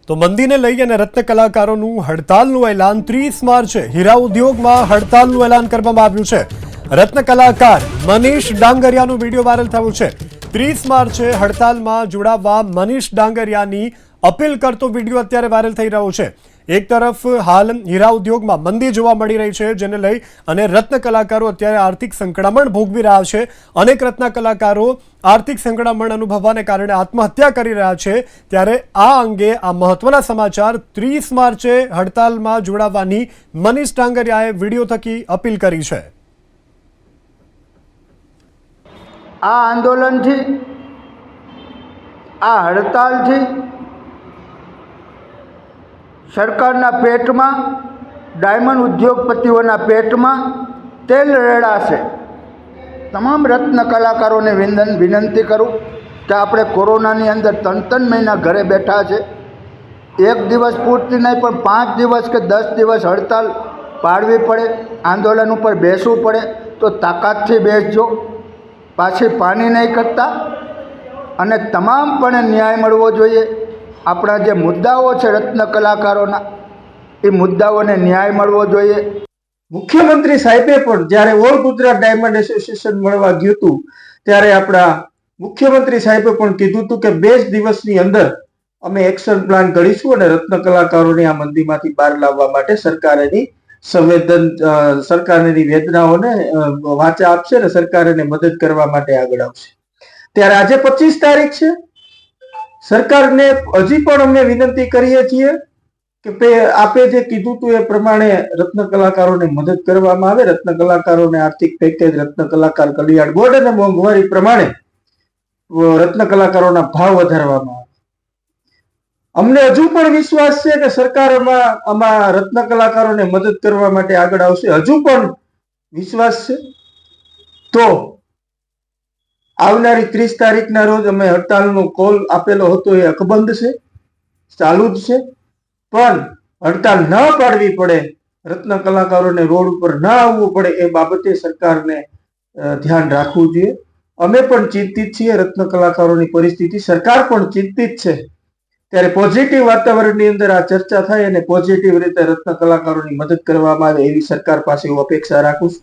તો મંદીને લઈ અને રત્ન કલાકારોનું હડતાલનું એલાન 30 માર્ચે હીરા ઉદ્યોગમાં હડતાલનું એલાન કરવામાં આવ્યું છે। રત્ન કલાકાર મનીષ ડાંગરિયાનો વિડીયો વાયરલ થયો છે। 30 માર્ચે હડતાલમાં જોડાવા મનીષ ડાંગરિયાની અપીલ કરતો વિડીયો અત્યારે વાયરલ થઈ રહ્યો છે। એક તરફ હાલ હીરા ઉદ્યોગમાં મંદી જોવા મળી રહી છે, જેને લઈ અને રત્ન કલાકારો અત્યારે આર્થિક સંકળામણ ભોગવી રહ્યા છે। અનેક રત્ન કલાકારો આર્થિક સંકળામણ અનુભવવાને કારણે આત્મહત્યા કરી રહ્યા છે। ત્યારે આ અંગે આ મહત્વના સમાચાર 30 માર્ચે હડતાલમાં જોડાવાની મનીષ ડાંગરિયાએ વિડીયો થકી અપીલ કરી છે। આ આંદોલનથી, આ હડતાલથી સરકારના પેટમાં, ડાયમંડ ઉદ્યોગપતિઓના પેટમાં તેલ રેડાશે। તમામ રત્ન કલાકારોને વિનંતી કરું કે આપણે કોરોનાની અંદર 3 મહિના ઘરે બેઠા છે। એક દિવસ પૂરતી નહીં પણ 5 દિવસ કે 10 દિવસ હડતાલ પાડવી પડે, આંદોલન ઉપર બેસવું પડે તો તાકાતથી બેસજો, પાછી પાણી નહીં કરતા અને તમામપણે ન્યાય મળવો જોઈએ। આપણા જે મુદ્દાઓ છે રત્ન કલાકારોના, એ મુદ્દાઓને ન્યાય મળવો જોઈએ। મુખ્યમંત્રી સાહેબે પણ જ્યારે ઓલ ગુજરાત ડાયમંડ એસોસિએશન મળવા ગયું હતું ત્યારે આપણા મુખ્યમંત્રી સાહેબે પણ કીધું હતું કે 2 દિવસની અંદર અમે એક્શન પ્લાન ઘડીશું અને રત્ન કલાકારોને આ મંદીમાંથી બહાર લાવવા માટે સરકારની વેદનાઓને વાચા આપશે અને સરકાર એને મદદ કરવા માટે આગળ આવશે। ત્યારે આજે 25 તારીખ છે। સરકારને હજી પણ અમે વિનંતી કરીએ છીએ કે આપે જે કીધું હતું એ પ્રમાણે રત્ન કલાકારોને મદદ કરવામાં આવે। રત્ન કલાકારોને આર્થિક પેકેજ, રત્ન કલાકાર કલ્યાણ બોર્ડ અને મોંઘવારી પ્રમાણે રત્ન કલાકારોના ભાવ વધારવામાં આવે। અમને હજુ પણ વિશ્વાસ છે કે સરકાર આમાં રત્ન કલાકારોને મદદ કરવા માટે આગળ આવશે। હજુ પણ વિશ્વાસ છે। તો આવનારી 30 તારીખના રોજ અમે હડતાલનો કોલ આપેલો હતો, એ અકબંધ છે, ચાલુ જ છે। પણ હડતાલ ન પાડવી પડે, રત્ન કલાકારોને રોડ ઉપર ન આવવું પડે, એ બાબતે સરકારને ધ્યાન રાખવું જોઈએ। અમે પણ ચિંતિત છીએ રત્ન કલાકારોની પરિસ્થિતિ, સરકાર પણ ચિંતિત છે। ત્યારે પોઝિટિવ વાતાવરણની અંદર આ ચર્ચા થાય અને પોઝિટિવ રીતે રત્ન કલાકારોની મદદ કરવામાં આવે એવી સરકાર પાસે હું અપેક્ષા રાખું છું।